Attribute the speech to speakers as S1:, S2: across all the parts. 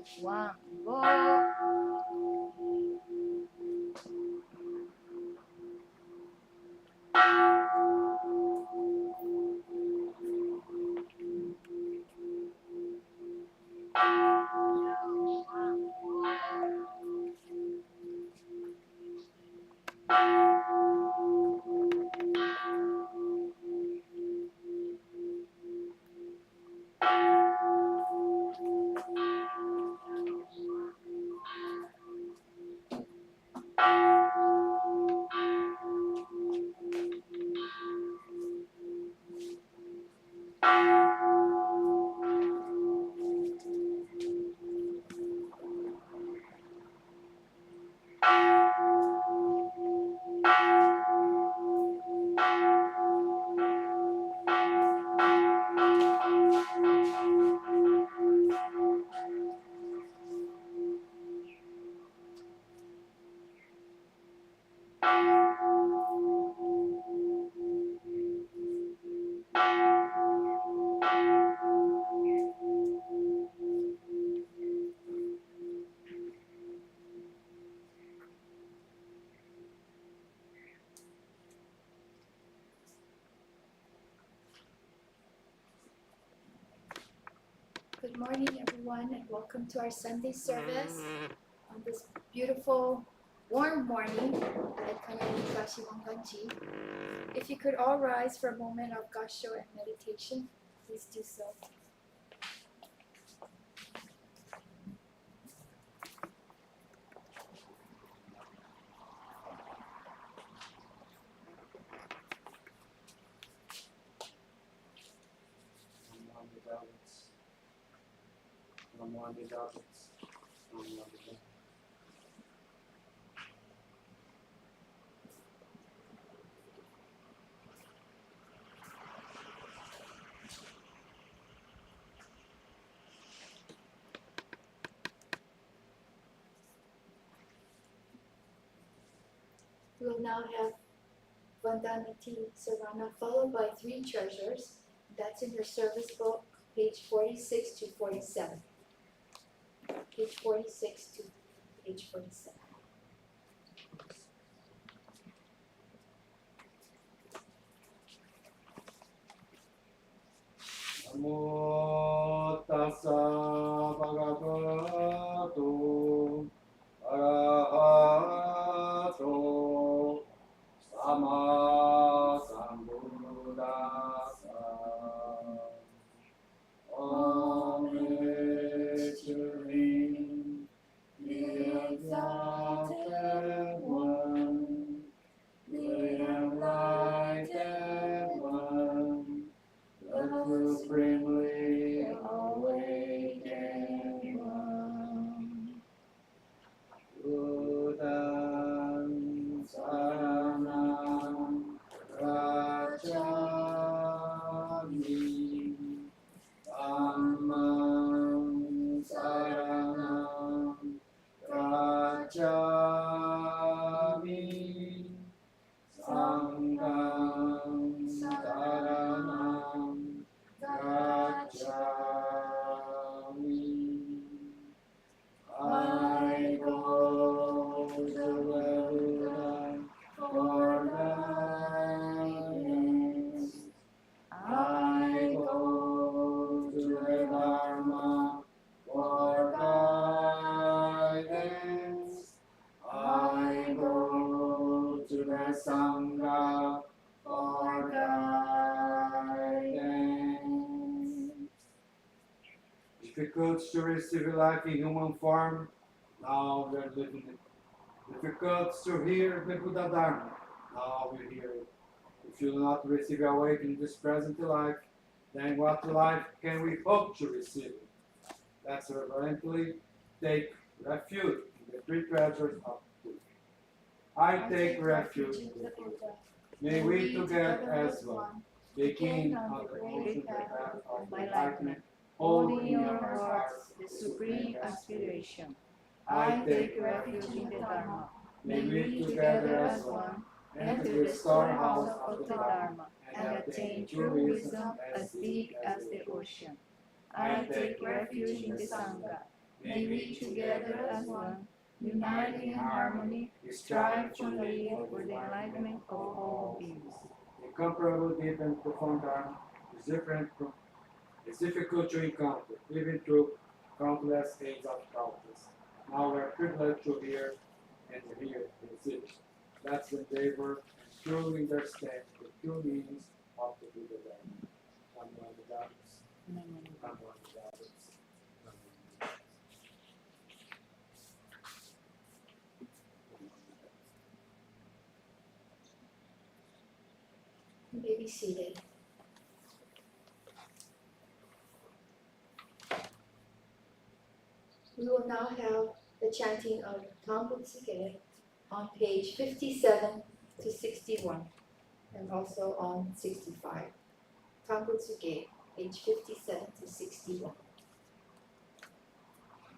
S1: One, go. Good morning, everyone, and welcome to our Sunday service on this beautiful, warm morning at Kaneohe Higashi Hongwanji. If you could all rise for a moment of Gassho and meditation, please do so. We will now have Vandana Ti-Sarana followed by 3 treasures. That's in your service book, page 46 to 47. Page 46 to page 47.
S2: Namo tassa bhagavato arahato sama sambuddhassa. Om Victory, the exalted one, the enlightened one, the supremely awakened one. Buddham Saranam Gacchami, Dhammam Saranam Gacchami, Sangham Saranam Gacchami. I go to the Buddha for guidance. I go to the Dharma for guidance. I go to the Sangha for guidance. Difficult to receive life in human form, now we are living it. Difficult to hear the Buddha Dharma, now we hear it. If you do not receive awakening in this present life, then what life can we hope to receive? Let's reverently take refuge in the 3 treasures of truth. I take refuge in the Buddha. May we together as one begin on the great path of enlightenment, holding in your hearts the supreme aspiration. I take refuge in the Dharma. May we together as one enter the storehouse of the Dharma and attain true wisdom as deep as the ocean. I take refuge in the Sangha.
S3: may we together as one, united in harmony, strive to live for the enlightenment of all beings.
S2: The incomparable, deep, and profound Dharma is difficult to encounter, even through countless age of practice. Now we are privileged to hear and to hear and see. Let's endeavor and truly understand the true meanings of the Buddha Dharma. KANWA Meditations. KANWA Meditations.
S1: You may be seated. We will now have the chanting of TANBUSUGE on page 57 to 61 and also on 65. TANBUSUGE, page 57 to 61.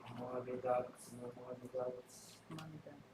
S2: KANWA Meditations. KANWA Meditations.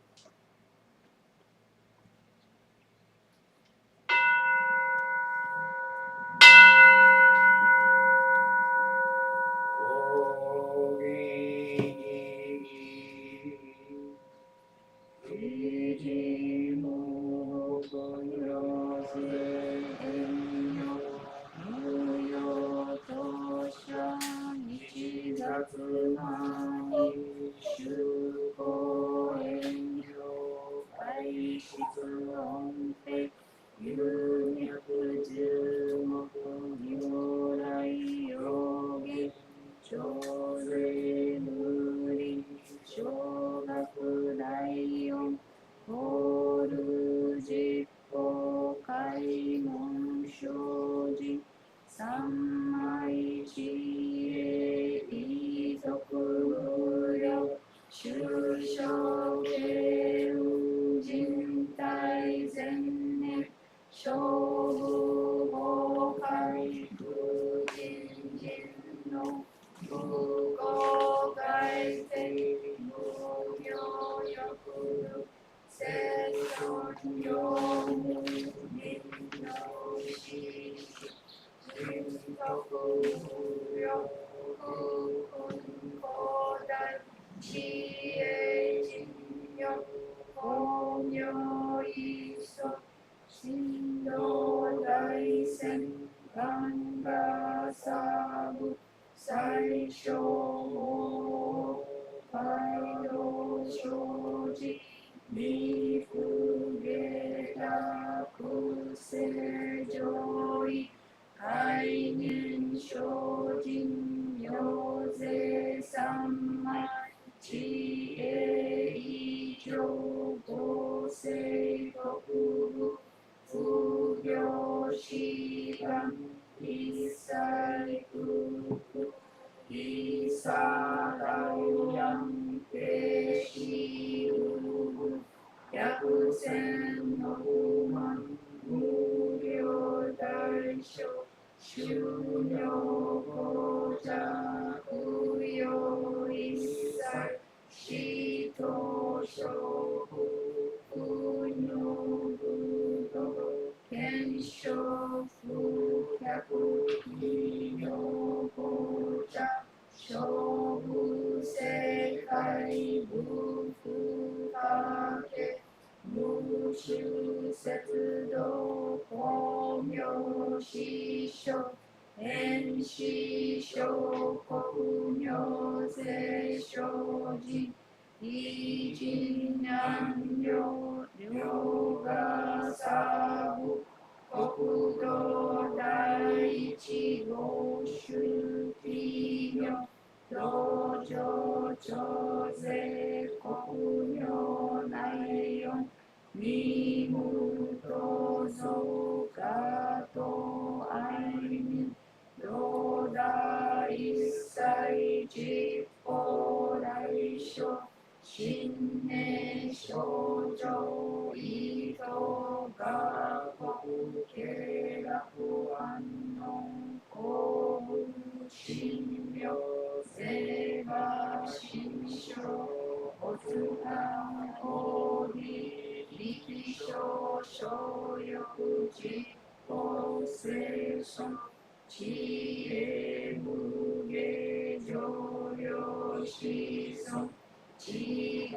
S3: Chi e muge jo yo shi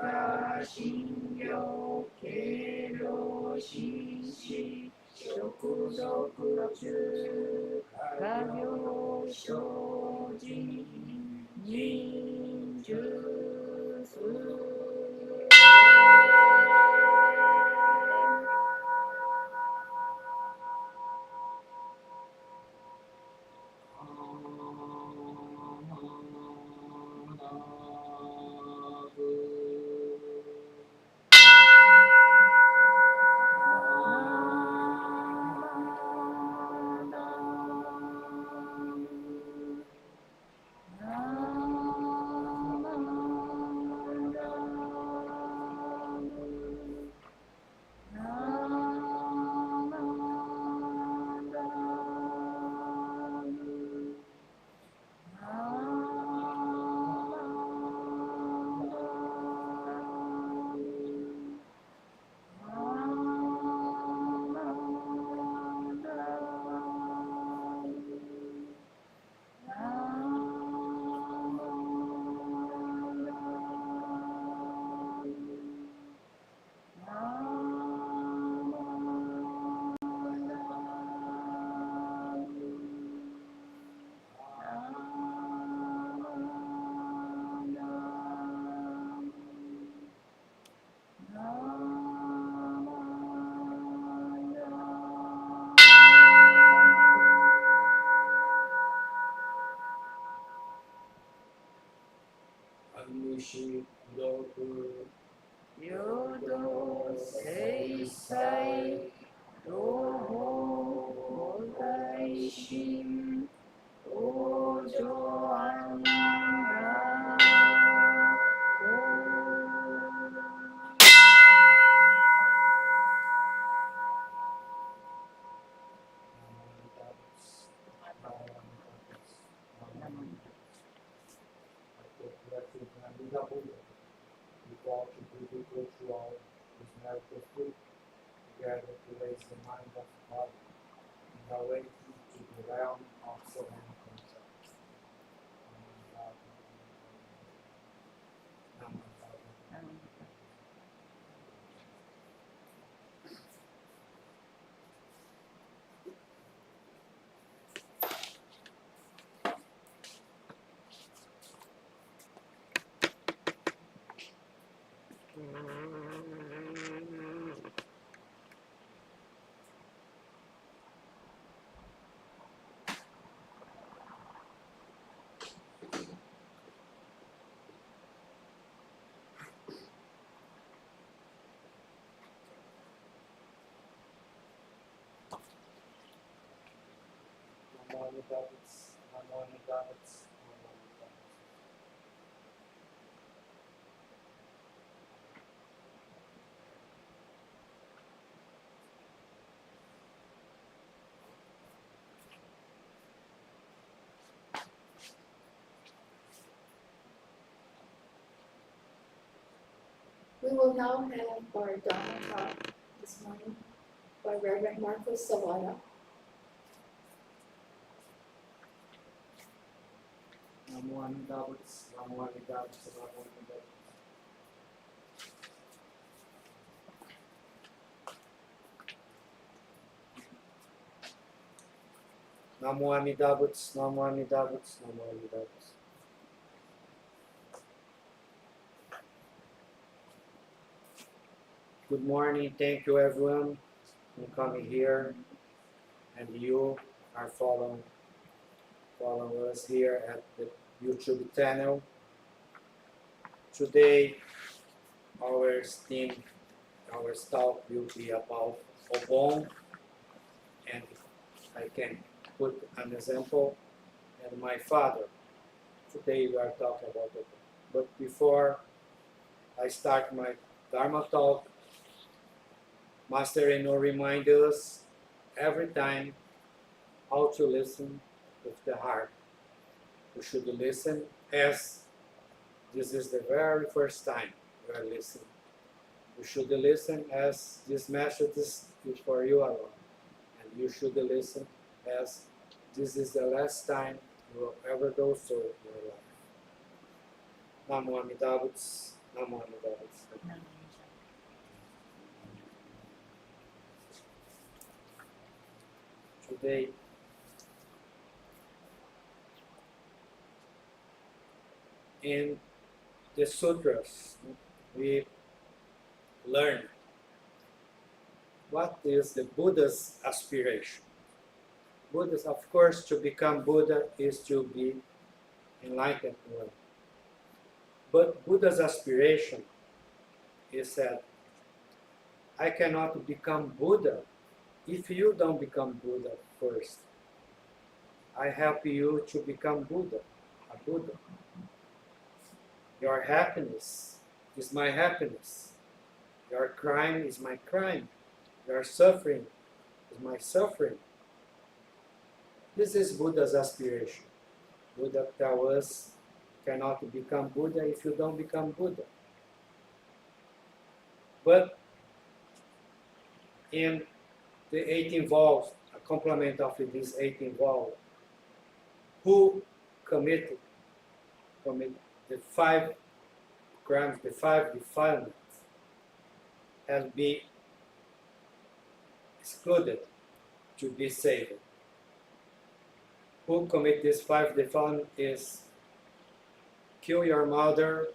S3: が信行敬老心死食属中家業精進忍術
S2: 西六
S3: 平等正妻同法菩提心往生安楽
S2: We call to be ritual this miracle fruit together to raise the mind of God and awaken to the realm of Sawada concept.
S1: We will now have our Dharma talk this morning by Reverend Sawada.
S2: Namo Amitabhats, Namo Amitabhats, Namo Amitabhats. Namo Amitabhats, Namo Amitabhats, Namo Amitabhats. Good morning, thank you everyone for coming here, and you are following us here at the YouTube channel. Today, our talk will be about OBON, and I can put an example. And my father. Today we are talking about OBON. But before I start my Dharma talk, Master Eno reminds us every time how to listen with the heart. We should listen as this is the very first time we are listening. You should listen as this message is for you alone. And you should listen as this is the last time you will ever do so in your life. Namo Amitabhats, Namo Buddhaya. Today, in the sutras, we learn what is the Buddha's aspiration. Buddha's, of course, to become Buddha is to be enlightened one. But Buddha's aspiration is that I cannot become Buddha if you don't become Buddha first. I help you to become Buddha, a Buddha. Your happiness is my happiness. Your crime is my crime. Your suffering is my suffering. This is Buddha's aspiration. Buddha tells us, cannot become Buddha if you don't become Buddha. But in the 18 vows, a complement of these 18 vows, who committed the 5 crimes, the 5 defilements, has been excluded to be saved. Who commit these 5 defilements is kill your mother,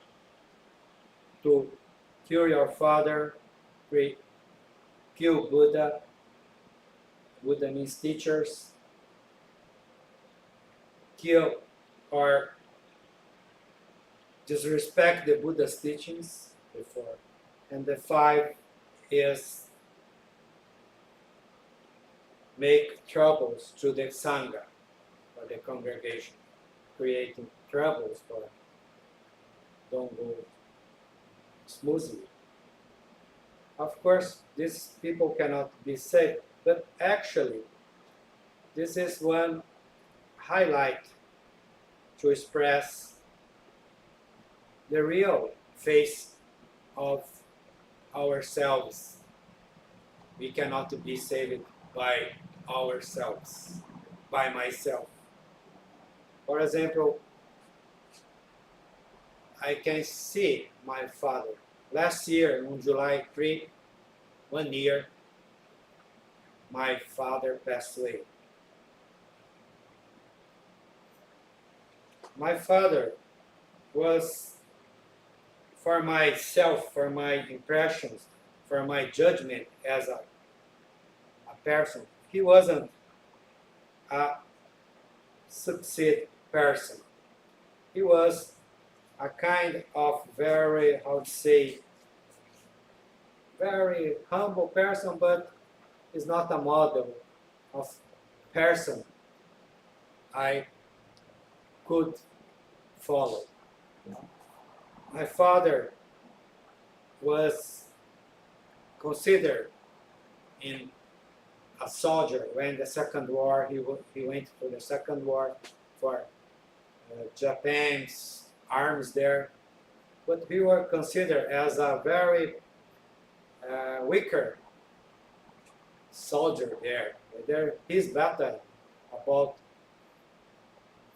S2: to kill your father, kill Buddha. Buddha means teachers. Kill or disrespect the Buddha's teachings before. And the 5 is make troubles to the Sangha, or the congregation, creating troubles for don't go smoothly. Of course, these people cannot be saved, but actually, this is one highlight to express the real face of ourselves. We cannot be saved by ourselves, by myself. For example, I can see my father. Last year, on July 3, 1 year, my father passed away. My father was, for myself, for my impressions, for my judgment as a person, he wasn't a succeed person. He was a kind of very, how to say, very humble person, but is not a model of person I could follow. My father was considered in a soldier when the Second War, he went to the Second War for Japan's arms there, but we were considered as a very weaker soldier there. His battle, about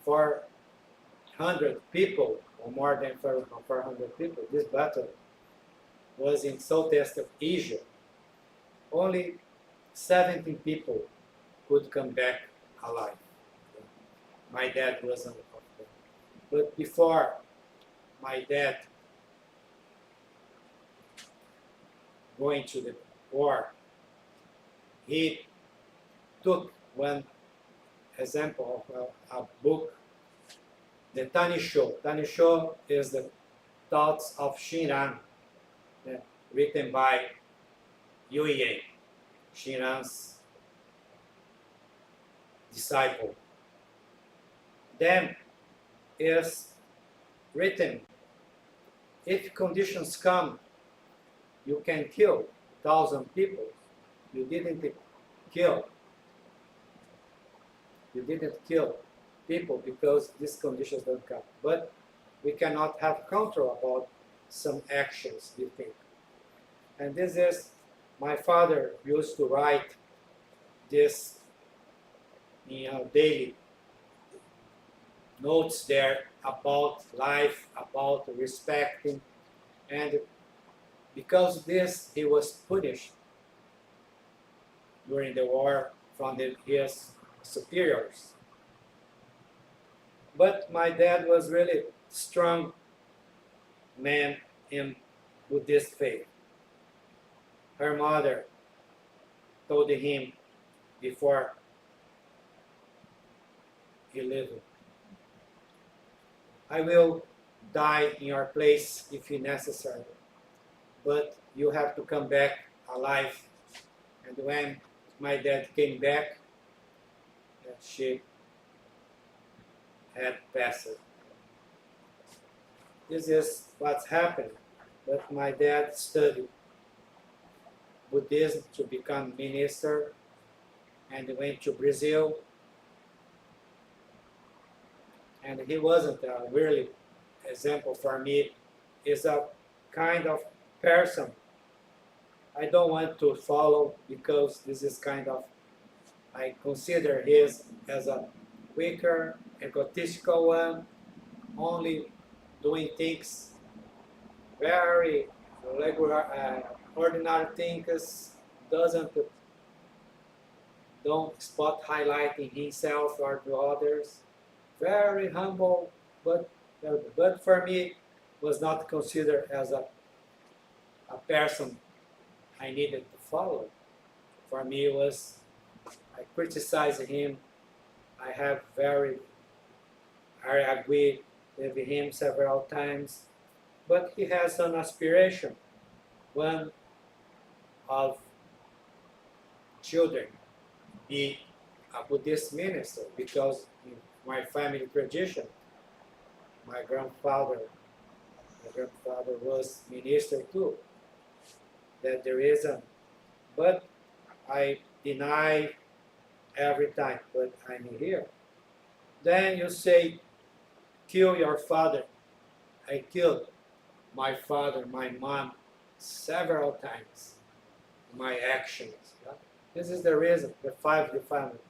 S2: 400 people, or more than 400 people, this battle was in Southeast Asia. Only 17 people could come back alive. My dad wasn't of them. But before my dad going to the war, he took one example of a book, the Tanisho. Tanisho is the Thoughts of Shinran, written by Yuye, Shinran's disciple. Then is written, if conditions come, you can kill 1,000 people. You didn't kill people because these conditions don't come. But we cannot have control about some actions we think. And this is, my father used to write this daily notes there about life, about respecting,
S4: And because of this, he was punished during the war from his superiors. But my dad was really strong man in Buddhist faith. Her mother told him before he lived, I will die in your place if necessary, but you have to come back alive. And when my dad came back, she had passed. This is what's happened. But my dad studied Buddhism to become minister and went to Brazil. And he wasn't a really example for me. He's a kind of person I don't want to follow because this is kind of, I consider his as a weaker, egotistical one, only doing things very regular, ordinary things, don't spot highlighting himself or the others. Very humble, but for me was not considered as a person I needed to follow. For me it was, I criticized him. I agree with him several times, but he has an aspiration, one of children be a Buddhist minister, because in my family tradition, my grandfather was minister too. That there isn't, but I deny every time, but I'm here. Then you say, kill your father. I killed my father, my mom, several times. My actions. Yeah? This is the reason, the five defilements.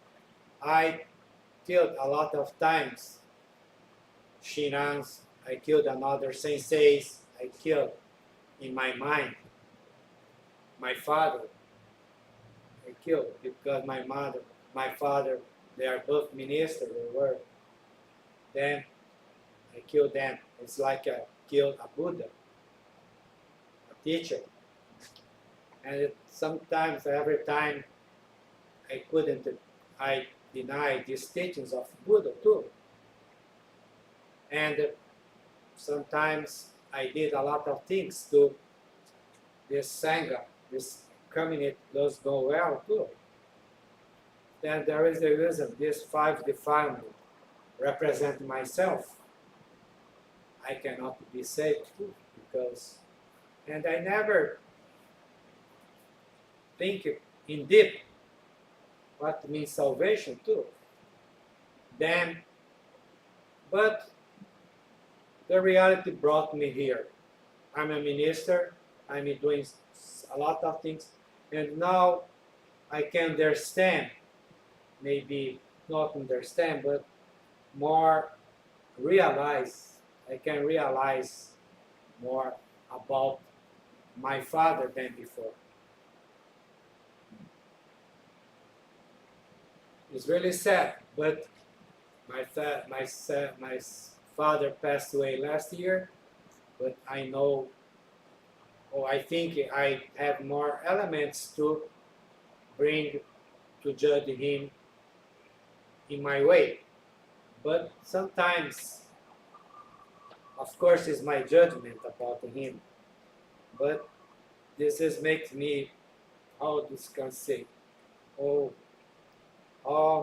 S4: I killed a lot of times Shinans, I killed another senseis, I killed in my mind my father. I killed because my mother, my father, they are both ministers, they were. Then I killed them. It's like I killed a Buddha, a teacher. And sometimes, every time, I deny these teachings of Buddha too. And sometimes I did a lot of things to this Sangha, this community does go well too. Then there is the reason these five defilements represent myself. I cannot be saved too, because, and I never think in deep what means salvation too. Then, but the reality brought me here. I'm a minister, I'm doing a lot of things, and now I can understand, maybe not understand, but more realize, I can realize more about my father than before. It's really sad, but my father passed away last year, but I know, I think I have more elements to bring to judge him in my way. But sometimes, of course, it's my judgment about him. But this makes me, how this can say,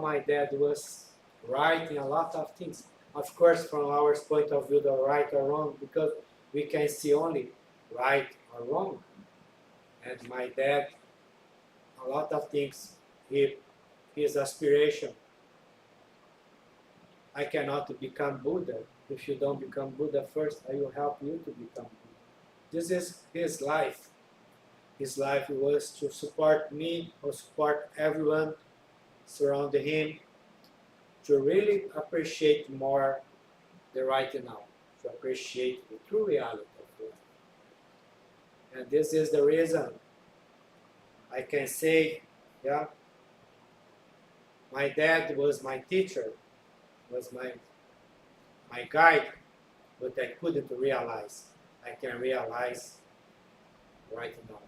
S4: my dad was right in a lot of things. Of course, from our point of view, the right or wrong, because we can see only right or wrong. And my dad, a lot of things, his aspiration. I cannot become Buddha. If you don't become Buddha first, I will help you to become Buddha. This is his life. His life was to support me or support everyone surrounding him, to really appreciate more the right now, to appreciate the true reality of life. And this is the reason I can say, yeah, my dad was my teacher, was my guide, but I couldn't realize. I can realize right now.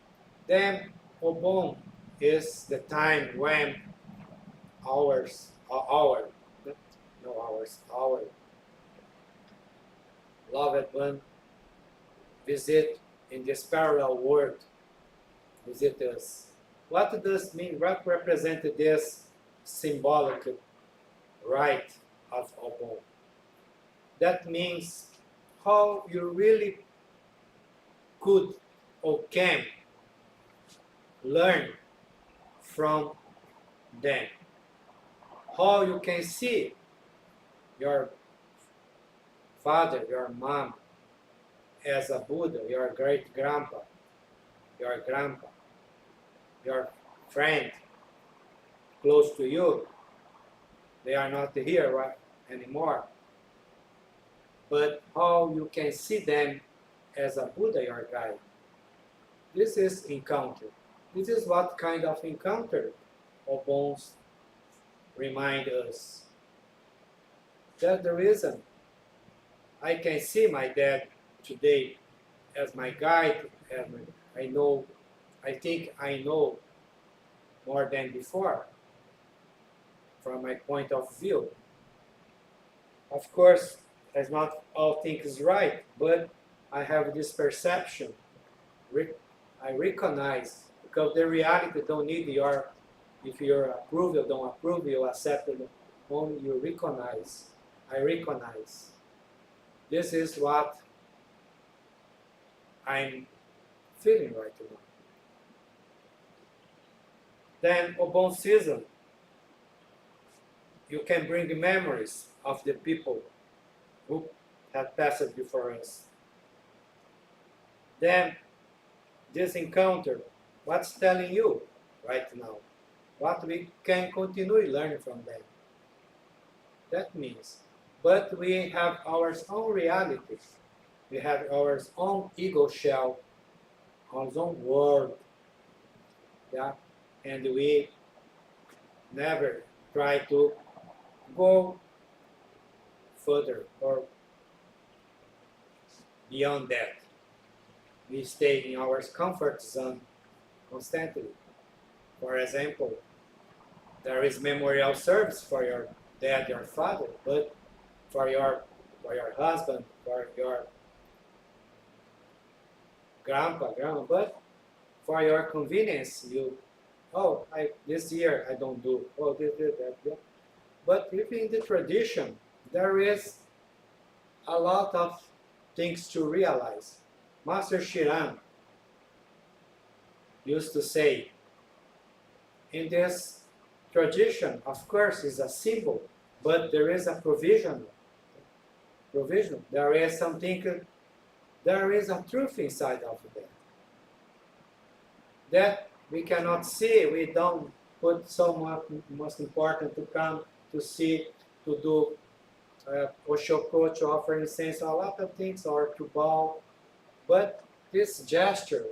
S4: Then OBON is the time when our loved one visit in this parallel world, visit us. What does mean? What represented this symbolic rite of OBON? That means how you really could or can learn from them. How you can see your father, your mom as a Buddha, your great grandpa, your grandpa, your friend close to you. They are not here right anymore. But how you can see them as a Buddha, your guide. This is encounter. This is what kind of encounter OBONs remind us. That's the reason I can see my dad today as my guide, and I think I know more than before from my point of view. Of course, as not all things right, but I have this perception. I recognize, because the reality don't need your, if you approve or don't approve, you accept it, only you recognize. I recognize. This is what I'm feeling right now. Then OBON season, you can bring memories of the people who have passed before us. Then this encounter, what's telling you right now? What we can continue learning from them. That means, but we have our own realities. We have our own ego shell, our own world. Yeah, and we never try to go further or beyond that. We stay in our comfort zone constantly. For example, there is memorial service for your dad, your father, but for your husband, for your grandpa, but for your convenience, this year I don't do, that. But if in the tradition, there is a lot of things to realize. Master Shiran used to say, in this tradition, of course, is a symbol, but there is a provision. There is something, there is a truth inside of that. That we cannot see, we don't put so much, most important to come to see, to do Oshoko, to offer incense, a lot of things, or to bow. But this gesture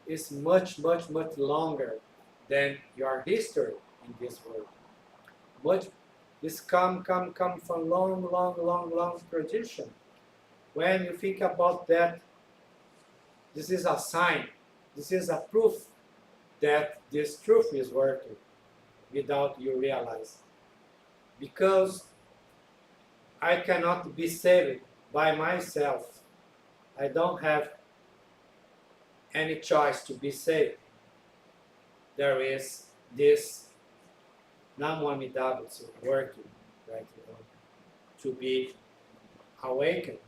S4: is much, much, much longer than your history in this world. This come from long tradition. When you think about that, this is a sign, this is a proof that this truth is working without you realize. Because I cannot be saved by myself. I don't have any choice to be saved. There is this Namu Amidabutsu working right now to be awakened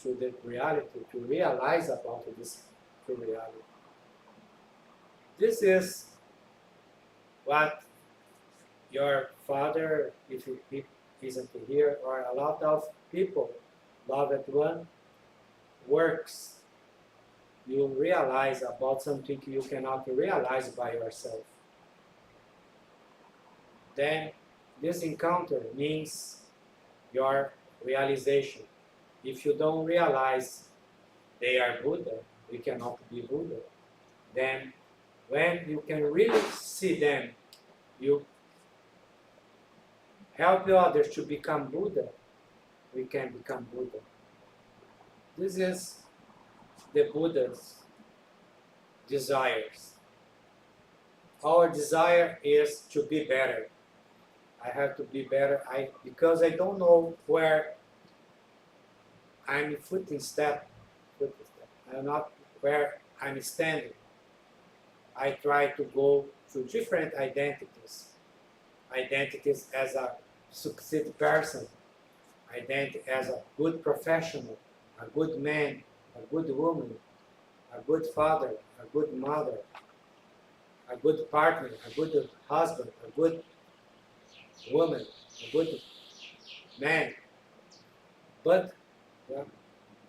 S4: to the reality, to realize about this true reality. This is what your father, if he isn't here, or a lot of people, loved one, works. You realize about something you cannot realize by yourself. Then this encounter means your realization. If you don't realize they are Buddha, we cannot be Buddha. Then when you can really see them, you help the others to become Buddha, we can become Buddha. This is the Buddha's desires. Our desire is to be better. I have to be better because I don't know where I'm foot in step. I'm not where I'm standing. I try to go to different identities. Identities as a succeed person, identity as a good professional, a good man, a good woman, a good father, a good mother, a good partner, a good husband, a good woman, a good man. But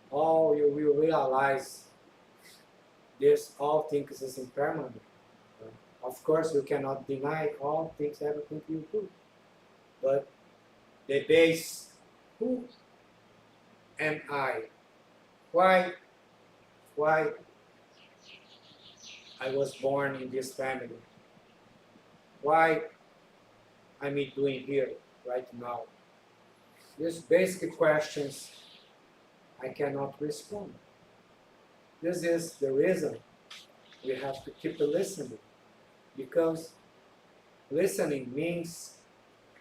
S4: all you will realize this, all things is impermanent. Of course, we cannot deny all things, everything you do. But the base, who am I? Why I was born in this family? Why am I doing here right now? These basic questions I cannot respond. This is the reason we have to keep listening, because listening means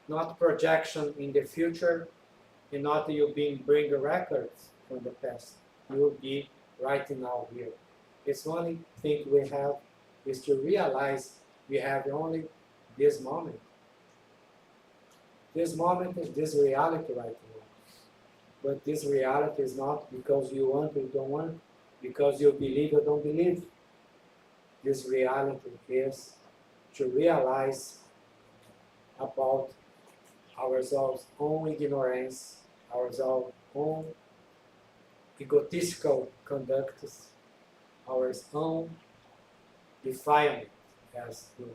S4: not projection in the future, and not you bring records from the past. You will be right now here. It's only thing we have is to realize we have only this moment. This moment is this reality right now. But this reality is not because you want or don't want, because you believe or don't believe. This reality is to realize about ourselves' own ignorance, our own egotistical conducts, our own defilement as human.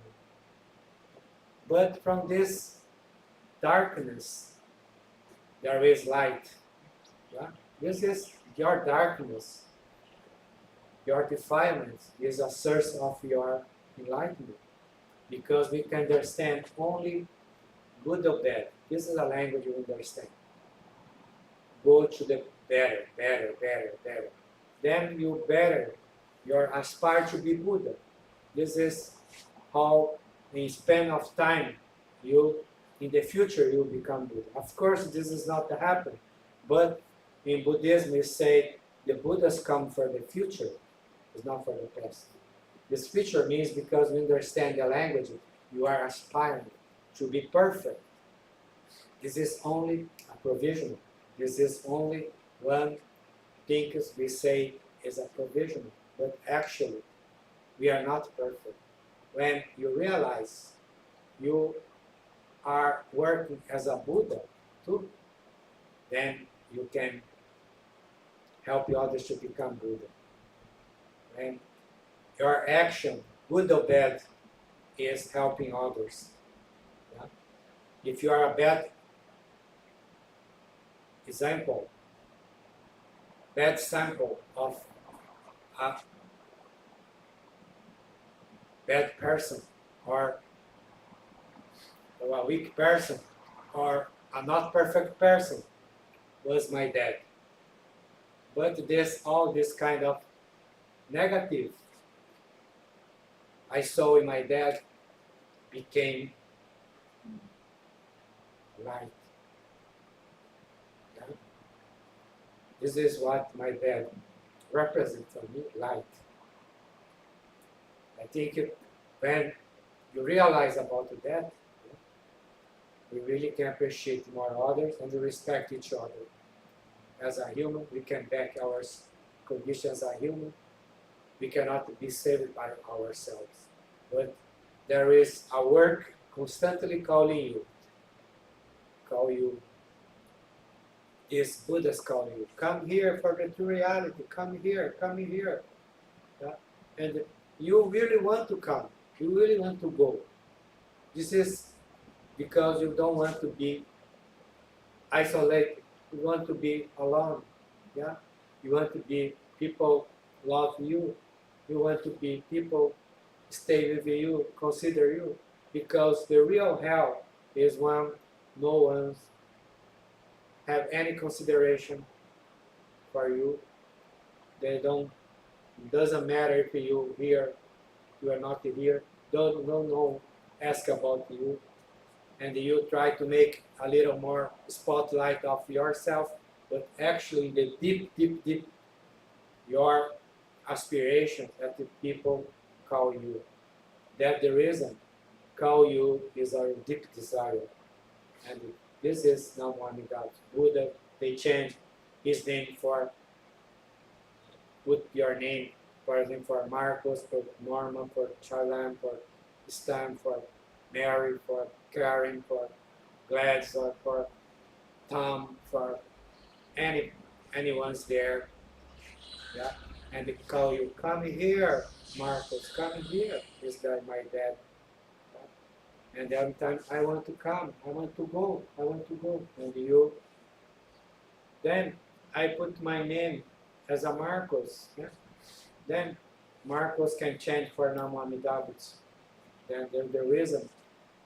S4: But from this darkness, there is light. Yeah? This is your darkness. Your defilement is a source of your enlightenment, because we can understand only good or bad. This is a language you understand. Go to the better. Then you better, you aspire to be Buddha. This is how, in span of time, in the future, you become Buddha. Of course, this is not to happen, but in Buddhism, we say the Buddhas come for the future, it's not for the past. This future means, because we understand the language, you are aspiring to be perfect. This is only a provisional. This is only one thing we say is a provisional, but actually, we are not perfect. When you realize you are working as a Buddha too, then you can help the others to become Buddha. And your action, good or bad, is helping others. Yeah? If you are a bad sample of a bad person, or a weak person, or a not perfect person, was my dad. But all this kind of negative I saw in my dad became light. Yeah? This is what my dad represents for me, light. I think when you realize about that, we really can appreciate more others and respect each other. As a human, we can back our conditions as a human. We cannot be saved by ourselves. But there is a work constantly calling you. Is Buddha's calling you. Come here for the true reality. Come here. Yeah? And you really want to come. You really want to go. This is because you don't want to be isolated. You want to be alone. Yeah? You want to be people love you. You want to be people stay with you, consider you, because the real hell is when no one have any consideration for you. They don't. It doesn't matter if you here, you are not here. Don't no ask about you, and you try to make a little more spotlight of yourself, but actually the deep your aspiration that the people call you. That the reason call you is our deep desire. And this is not one God. Buddha, they changed his name for, put your name, for example, for Marcos, for Norman, for Charlan, for Stan, for Mary, for Karen, for Gladys, or for Tom, for anyone's there. Yeah. And they call you, come here, Marcos, come here. This guy, my dad. And every time I want to come, I want to go, I want to go. And you, then I put my name as a Marcos. Yeah? Then Marcos can change for Namo Amida Butsu. Then the reason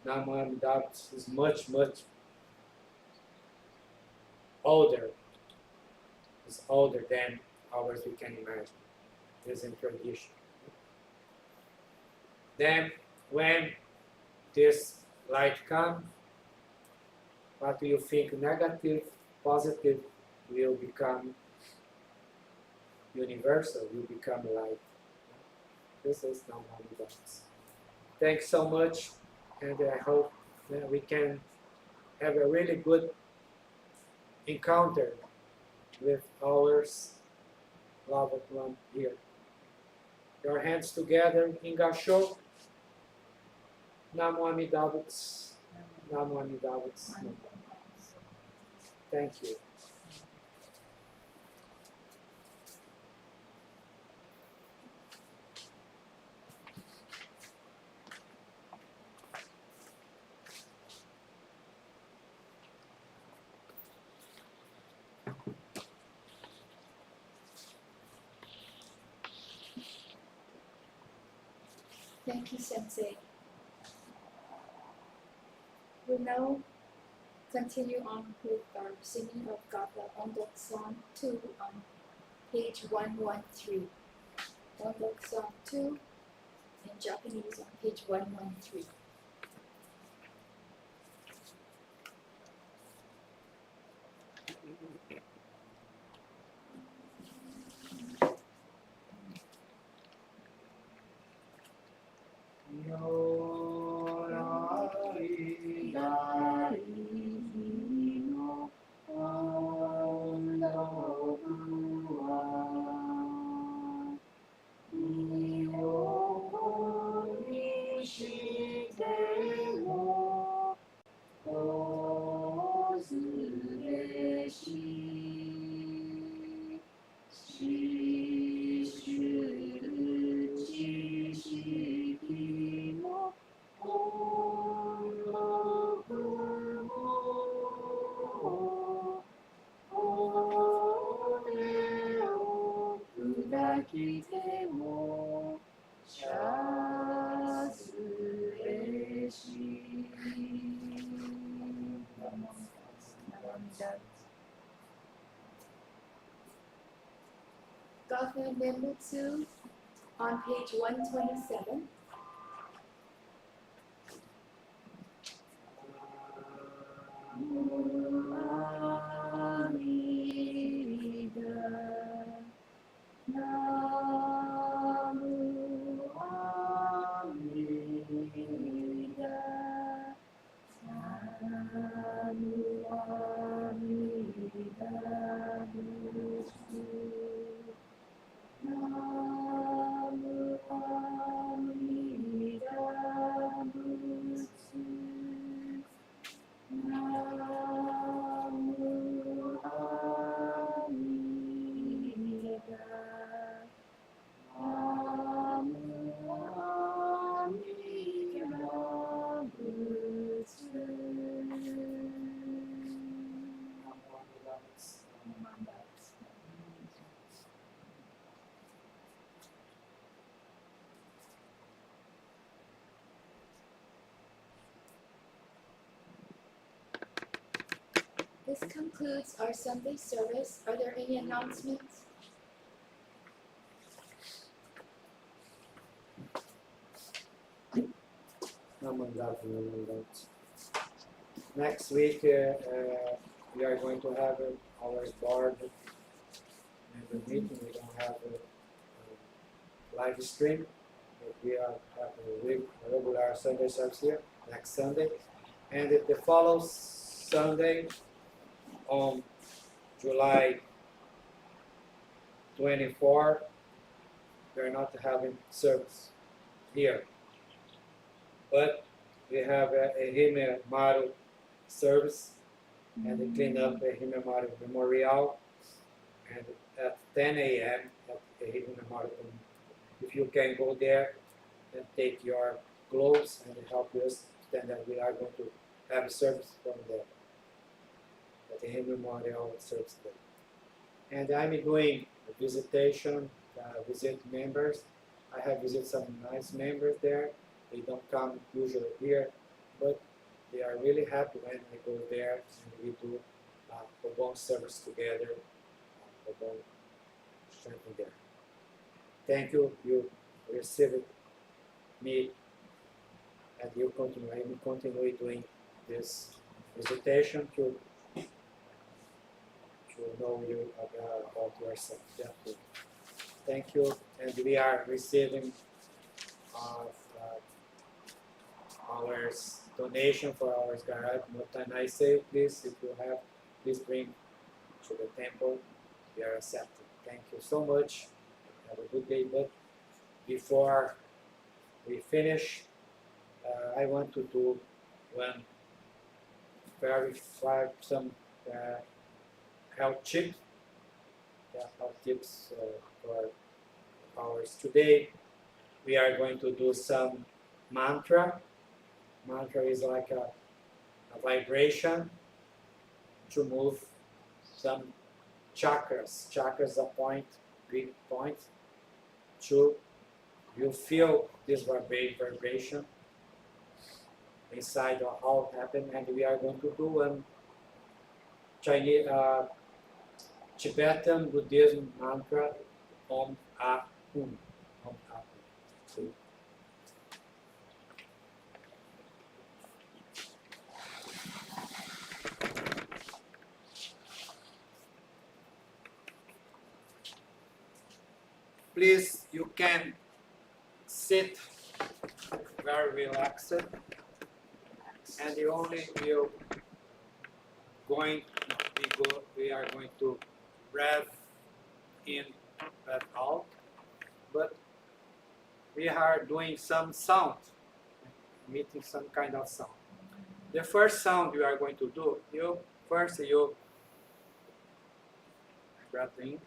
S4: Namo Amida Butsu is much older. It's older than ours we can imagine. It's in tradition. Then when this light comes, what you think negative, positive will become universal, will become light. This is not how it does. Thanks so much, and I hope that we can have a really good encounter with our loved one here. Your hands together in Gassho. Namo Amida Butsu. Namo Amida Butsu. Thank you.
S1: Thank you, Sensei. We'll now continue on with our singing of Gatha ONDOKUSAN II on page 113. ONDOKUSAN II in Japanese on page 113. Gatha Nenbutsu on page 127. this concludes our Sunday service. Are there any announcements?
S4: Next week, we are going to have our board member meeting. We don't have a live stream, but we are having a regular Sunday service here next Sunday. And the following Sunday, on July 24, we are not having service here. But we have a Himemaru service and a clean up a Himemaru memorial, and at 10 a.m. at the Himemaru. If you can go there and take your gloves and help us, then we are going to have a service from there at the Himemaru service there. And I'm doing a visitation, visit members. I have visited some nice members there. They don't come usually here, but they are really happy when I go there and we do OBON service together, OBON chanting there. Thank you. You received me, and you continue. I will continue doing this visitation to know you about yourself. Thank you, and we are receiving our donation for our garage. And I say, please, if you have, please bring to the temple. We are accepted. Thank you so much. Have a good day. But before we finish, I want to do one some health tips. Health tips for ours. Today, we are going to do some mantra. Mantra is like a vibration to move some chakras. Chakras are big points. To you feel this vibration inside of how it happened, and we are going to do a Chinese Tibetan Buddhism mantra, Om A Hum. Om A Hum. See? Please, you can sit very relaxed, and you only will we are going to breathe in, breathe out, but we are doing some sound, emitting some kind of sound. The first sound we are going to do, you breathe in,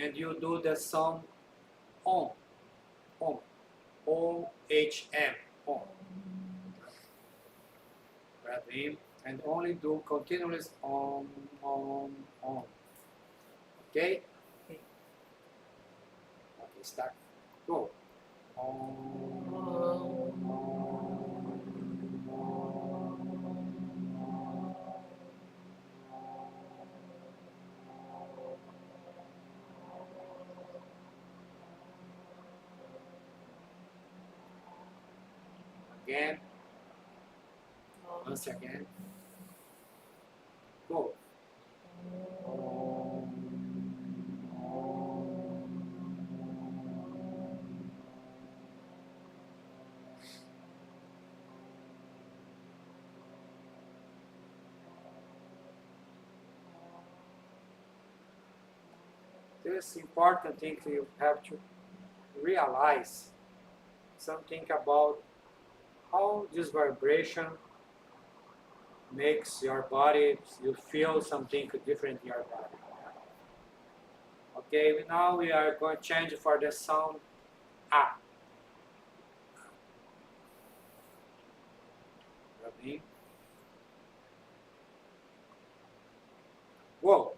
S4: and you do the sound Om, Om, O-H-M, Om. Breathe in, and only do continuous Om, Om, Om. Okay? Okay, start. Go. Again. Once again. Go. This important thing you have to realize something about how this vibration makes your body, you feel something different in your body. Okay, now we are going to change for the sound A. Ready? Whoa.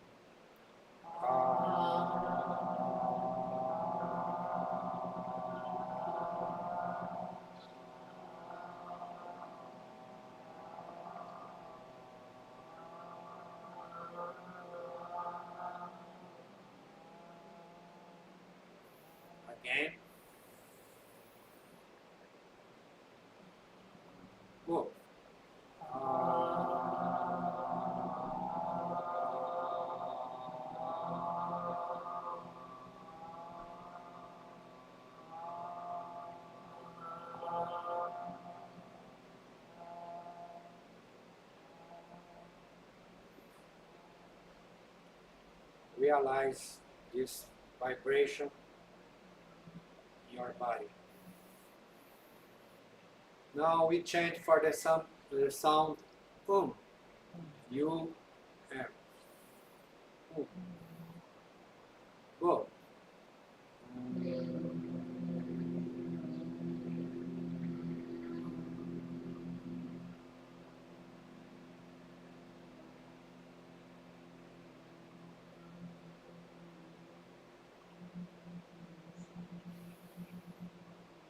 S4: Again. Go. Realize this vibration in your body. Now we chant for the sound U M. Go.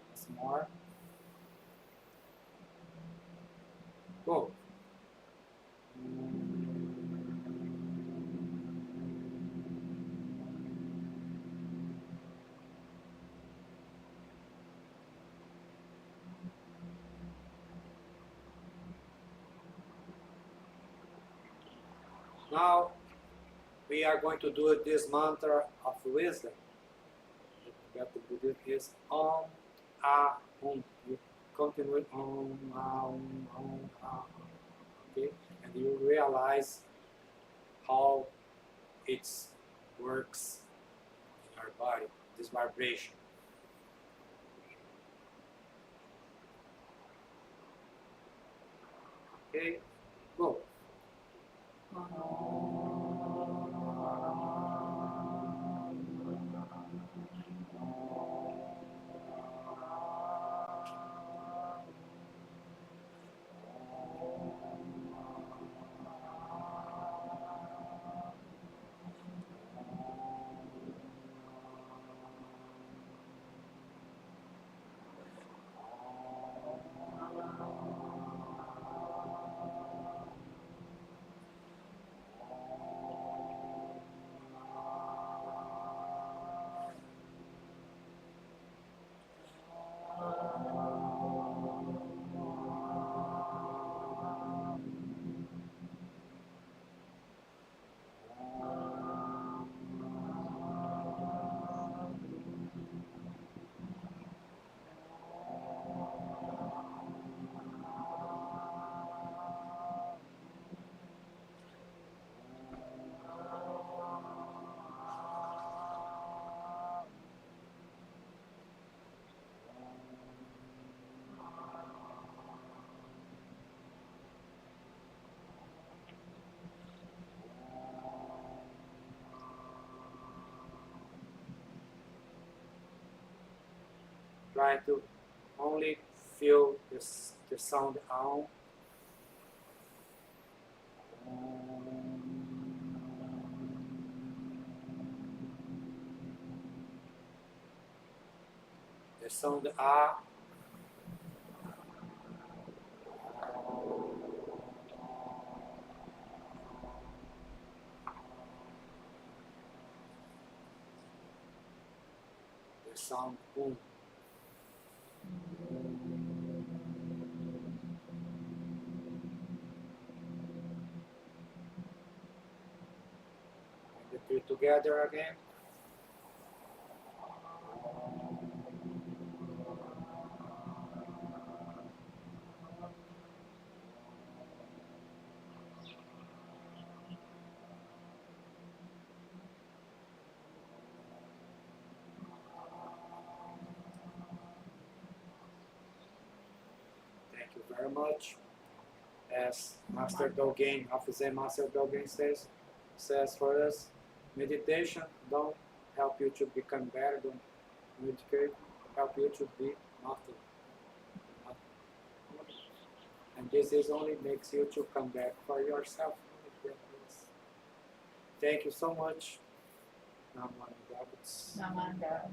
S4: Once more. Go. Now we are going to do this mantra of wisdom. That the is Om, Ah, Om. You continue with Om, Ah, Om, Ah. Okay, and you realize how it works in your body. This vibration. Okay, go. Try to only feel the sound Om. The sound Ah. The sound Om. And the three together again. Thank you very much. As Master Dogen, Zen Master Dogen says for us, meditation don't help you to become better, don't meditate, help you to be nothing. And this is only makes you to come back for yourself. Thank you so much. Namah.
S3: Namanda.